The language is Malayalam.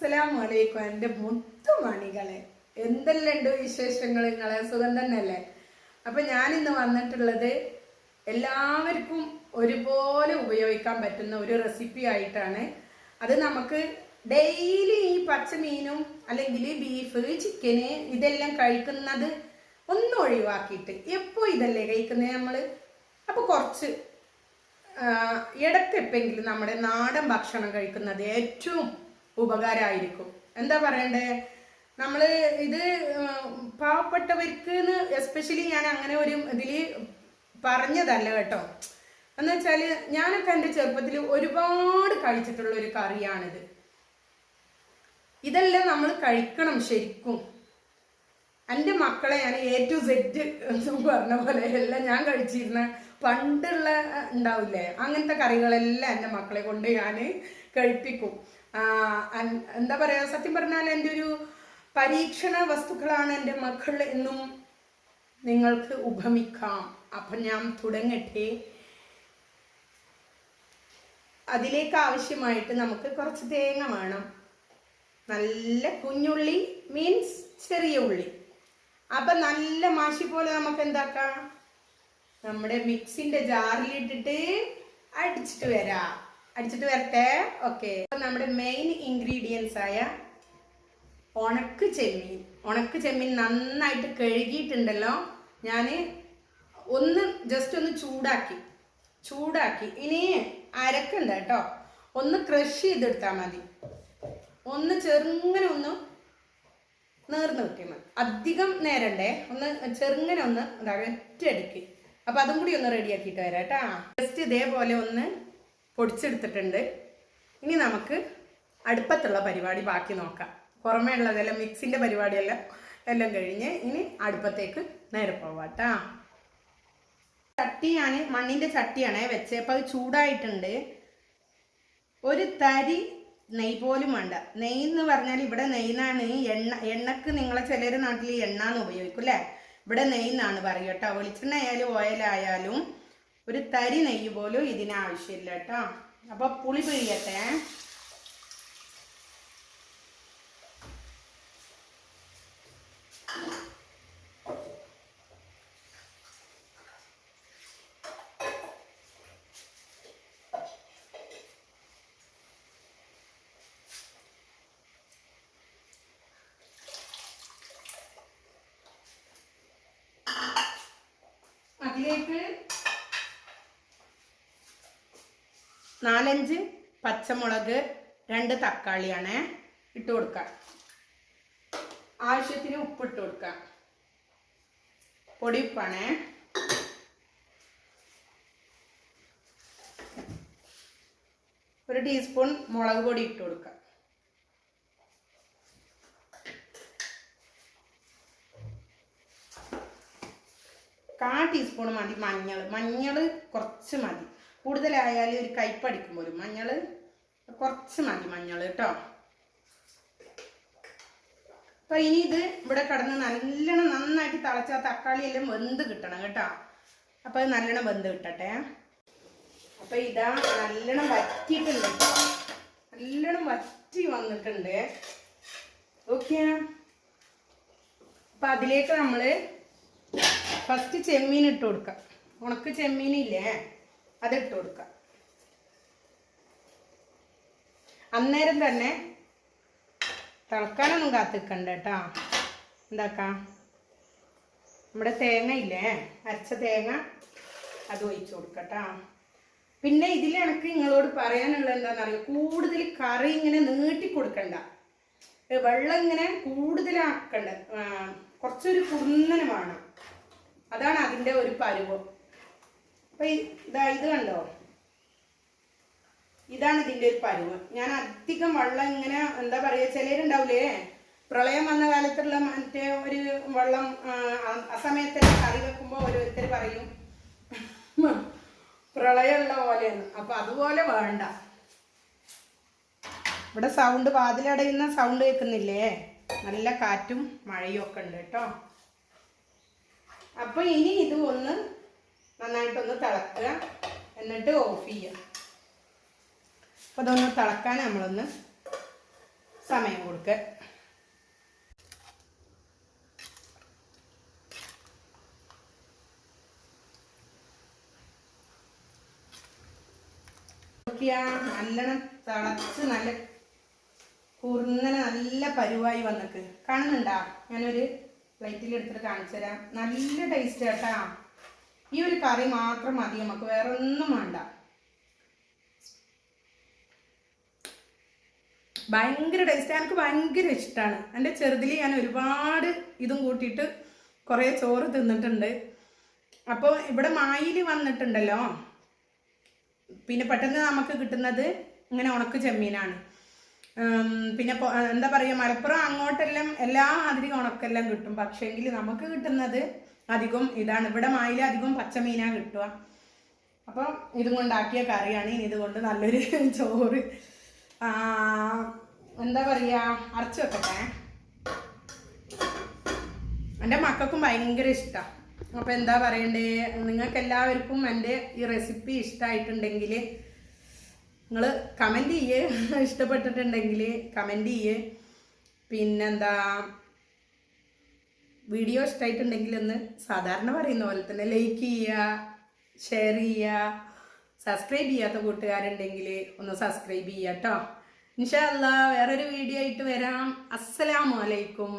അസ്സലാമലൈക്കും എൻ്റെ മുത്തുമണികളെ, എന്തെല്ലാം വിശേഷങ്ങൾ? നിങ്ങളെ സുഖം തന്നെയല്ലേ? അപ്പം ഞാനിന്ന് വന്നിട്ടുള്ളത് എല്ലാവർക്കും ഒരുപോലെ ഉപയോഗിക്കാൻ പറ്റുന്ന ഒരു റെസിപ്പി ആയിട്ടാണ്. അത് നമുക്ക് ഡെയിലി ഈ പച്ചമീനും അല്ലെങ്കിൽ ബീഫ്, ചിക്കന് ഇതെല്ലാം കഴിക്കുന്നത് ഒന്നും ഒഴിവാക്കിയിട്ട് എപ്പോൾ ഇതല്ലേ കഴിക്കുന്നത് നമ്മൾ. അപ്പോൾ കുറച്ച് ഇടയ്ക്കെപ്പെങ്കിലും നമ്മുടെ നാടൻ ഭക്ഷണം കഴിക്കുന്നത് ഏറ്റവും ഉപകാരമായിരിക്കും. എന്താ പറയണ്ടേ, നമ്മൾ ഇത് പാവപ്പെട്ടവർക്ക് എസ്പെഷ്യലി ഞാൻ അങ്ങനെ ഒരു ഇതിൽ പറഞ്ഞതല്ല കേട്ടോ. എന്ന് വെച്ചാൽ ഞാനൊക്കെ എൻ്റെ ചെറുപ്പത്തിൽ ഒരുപാട് കഴിച്ചിട്ടുള്ള ഒരു കറിയാണിത്. ഇതെല്ലാം നമ്മൾ കഴിക്കണം ശരിക്കും. എൻ്റെ മക്കളെ ഞാൻ A to Z പറഞ്ഞ പോലെ എല്ലാം ഞാൻ കഴിച്ചിരുന്ന പണ്ടുള്ള ഉണ്ടാവില്ലേ, അങ്ങനത്തെ കറികളെല്ലാം എൻ്റെ മക്കളെ കൊണ്ട് ഞാൻ കഴിപ്പിക്കും. എന്താ പറയാ, സത്യം പറഞ്ഞാൽ എൻ്റെ ഒരു പരീക്ഷണ വസ്തുക്കളാണ് എൻ്റെ മക്കൾ എന്നും നിങ്ങൾക്ക് ഉപമിക്കാം. അപ്പം ഞാൻ തുടങ്ങട്ടെ. അതിലേക്ക് ആവശ്യമായിട്ട് നമുക്ക് കുറച്ച് തേങ്ങ വേണം, നല്ല കുഞ്ഞുള്ളി മീൻസ് ചെറിയ ഉള്ളി. അപ്പം നല്ല മാഷി പോലെ നമുക്ക് എന്താക്കാം, നമ്മുടെ മിക്സിൻ്റെ ജാറിലിട്ടിട്ട് അടിച്ചിട്ട് വരട്ടെ. ഓക്കെ, നമ്മുടെ മെയിൻ ഇൻഗ്രീഡിയൻസ് ആയ ഉണക്ക് ചെമ്മീൻ നന്നായിട്ട് കഴുകിയിട്ടുണ്ടല്ലോ. ഞാൻ ജസ്റ്റ് ഒന്ന് ചൂടാക്കി ഇനി അരക്കണ്ട കേട്ടോ, ഒന്ന് ക്രഷ് ചെയ്തെടുത്താൽ മതി. ഒന്ന് ചെറുങ്ങനെ ഒന്ന് നേർന്ന് കിട്ടിയാൽ മതി, അധികം നേരണ്ടേ. ഒന്ന് ചെറുങ്ങനെ ഒന്ന് ഒറ്റയടിക്ക്. അപ്പം അതും കൂടി ഒന്ന് റെഡിയാക്കിയിട്ട് വരാം കേട്ടോ. ജസ്റ്റ് ഇതേപോലെ ഒന്ന് പൊടിച്ചെടുത്തിട്ടുണ്ട്. ഇനി നമുക്ക് അടുപ്പത്തുള്ള പരിപാടി ബാക്കി നോക്കാം. പുറമേ ഉള്ളതെല്ലാം മിക്സിൻ്റെ പരിപാടിയെല്ലാം കഴിഞ്ഞ് ഇനി അടുപ്പത്തേക്ക് നേരെ പോവാം കേട്ടോ. ചട്ടിയാണ്, മണ്ണിൻ്റെ ചട്ടിയാണേ വെച്ചത്. അപ്പം അത് ചൂടായിട്ടുണ്ട്. ഒരു തരി നെയ്യ് പോലും വേണ്ട. നെയ്യ് എന്ന് പറഞ്ഞാൽ ഇവിടെ നെയ്യാണ്. എണ്ണക്ക് നിങ്ങളെ ചിലർ നാട്ടിൽ എണ്ണ എന്ന് ഉപയോഗിക്കും അല്ലേ, ഇവിടെ നെയ്യെന്നാണ് പറയുക കേട്ടോ. വെളിച്ചെണ്ണ ആയാലും ഓയിലായാലും ഒരു തരി നെയ്യ് പോലും ഇതിനാവശ്യമില്ല കേട്ടോ. അപ്പോൾ പുളി പിഴിയട്ടെ. അതിലേക്ക് 4-5 പച്ചമുളക്, 2 തക്കാളിയാണ് ഇട്ട് കൊടുക്കുക. ആവശ്യത്തിന് ഉപ്പിട്ട് കൊടുക്കുക. പൊടി ഉപ്പാണ്. ഒരു ടീസ്പൂൺ മുളക് പൊടി ഇട്ട് കൊടുക്കുക. കാൽ ടീസ്പൂൺ മതി മഞ്ഞൾ കുറച്ച് മതി. കൂടുതലായാലും ഒരു കയ്പടിക്കും പോലും. മഞ്ഞൾ കുറച്ച് മതി കേട്ടോ. അപ്പം ഇനി ഇത് ഇവിടെ കിടന്ന് നല്ലോണം നന്നായിട്ട് തിളച്ച തക്കാളി എല്ലാം വെന്ത് കിട്ടണം കേട്ടോ. അപ്പം അത് നല്ലോണം വെന്ത് കിട്ടട്ടെ. അപ്പം ഇതാ നല്ലോണം വറ്റിയിട്ടുണ്ട് കേട്ടോ, നല്ലോണം വറ്റി വന്നിട്ടുണ്ട്. ഓക്കെ, അപ്പം അതിലേക്ക് നമ്മൾ ഫസ്റ്റ് ചെമ്മീൻ ഇട്ട് കൊടുക്കാം. ഉണക്ക് ചെമ്മീനില്ലേ, അതിട്ട് കൊടുക്കാം. അന്നേരം തന്നെ തിളക്കാനൊന്നും കാത്തിക്കണ്ട കേട്ടോ. എന്താക്കാം, നമ്മുടെ തേങ്ങ ഇല്ലേ, അരച്ച തേങ്ങ അത് ഒഴിച്ചു കൊടുക്കട്ടോ. പിന്നെ ഇതിൽ എനിക്ക് നിങ്ങളോട് പറയാനുള്ളത് എന്താണെന്നറിയോ, കൂടുതൽ കറി ഇങ്ങനെ നീട്ടി കൊടുക്കണ്ട, വെള്ളം ഇങ്ങനെ കൂടുതലാക്കണ്ട, കുറച്ചൊരു കുറുന്നനെ വേണം. അതാണ് അതിൻ്റെ ഒരു പരുവം. അപ്പം ഇത് കണ്ടോ, ഇതാണ് ഇതിൻ്റെ ഒരു പരുവം. ഞാൻ അധികം വെള്ളം ഇങ്ങനെ എന്താ പറയുക, ചിലരുണ്ടാവില്ലേ പ്രളയം വന്ന കാലത്തുള്ള മറ്റേ ഒരു വെള്ളം ആ സമയത്ത് കറി വെക്കുമ്പോൾ ഓരോരുത്തർ പറയും പ്രളയമുള്ള പോലെയാണ്. അപ്പം അതുപോലെ വേണ്ട. ഇവിടെ സൗണ്ട്, വാതിലടയുന്ന സൗണ്ട് കേൾക്കുന്നില്ലേ, നല്ല കാറ്റും മഴയും ഒക്കെ ഉണ്ട് കേട്ടോ. അപ്പോൾ ഇനി ഇത് ഒന്ന് നന്നായിട്ടൊന്ന് തിളക്കുക, എന്നിട്ട് ഓഫ് ചെയ്യുക. അപ്പോൾ അതൊന്ന് തിളക്കാൻ നമ്മളൊന്ന് സമയം കൊടുക്കുക. നല്ലോണം തിളച്ച് നല്ല കുറുന്നനെ നല്ല പരുവായി വന്നിട്ട് കാണുന്നുണ്ടാ? ഞാനൊരു പ്ലേറ്റിൽ എടുത്തിട്ട് കാണിച്ചു തരാം. നല്ല ടേസ്റ്റ് കേട്ടാ. ഈ ഒരു കറി മാത്രം മതി നമുക്ക്, വേറെ ഒന്നും വേണ്ട. ഭയങ്കര ടേസ്റ്റ്, എനിക്ക് ഭയങ്കര ഇഷ്ടമാണ്. എൻ്റെ ചെറുതിൽ ഞാൻ ഒരുപാട് ഇതും കൂട്ടിയിട്ട് കുറേ ചോറ് തിന്നിട്ടുണ്ട്. അപ്പോൾ ഇവിടെ മായിൽ വന്നിട്ടുണ്ടല്ലോ, പിന്നെ പെട്ടെന്ന് നമുക്ക് കിട്ടുന്നത് ഇങ്ങനെ ഉണക്ക് ചെമ്മീനാണ്. പിന്നെ എന്താ പറയുക, മലപ്പുറം അങ്ങോട്ടെല്ലാം എല്ലാ മാതിരി ഉണക്കെല്ലാം കിട്ടും. പക്ഷേങ്കിൽ നമുക്ക് കിട്ടുന്നത് അധികം ഇതാണ്. ഇവിടെ മായിൽ അധികം പച്ചമീനാണ് കിട്ടുക. അപ്പം ഇതും കൊണ്ടാക്കിയ കറിയാണ്. ഇനി ഇതുകൊണ്ട് നല്ലൊരു ചോറ് എന്താ പറയുക അരച്ചു വെക്കട്ടെ. എൻ്റെ മക്കൾക്കും ഭയങ്കര ഇഷ്ടമാണ്. അപ്പോൾ എന്താ പറയണ്ടേ, നിങ്ങൾക്ക് എല്ലാവർക്കും എൻ്റെ ഈ റെസിപ്പി ഇഷ്ടമായിട്ടുണ്ടെങ്കിൽ നിങ്ങൾ കമൻറ്റ് ചെയ്യേ, ഇഷ്ടപ്പെട്ടിട്ടുണ്ടെങ്കിൽ കമൻറ്റ് ചെയ്യേ. പിന്നെന്താ, വീഡിയോ ഇഷ്ടമായിട്ടുണ്ടെങ്കിൽ ഒന്ന് സാധാരണ പറയുന്ന പോലെ തന്നെ ലൈക്ക് ചെയ്യുക, ഷെയർ ചെയ്യുക. സബ്സ്ക്രൈബ് ചെയ്യാത്ത കൂട്ടുകാരുണ്ടെങ്കിൽ ഒന്ന് സബ്സ്ക്രൈബ് ചെയ്യുക കേട്ടോ. ഇൻഷാ അല്ലാഹ് വേറൊരു വീഡിയോ ആയിട്ട് വരാം. അസ്സലാമു അലൈക്കും.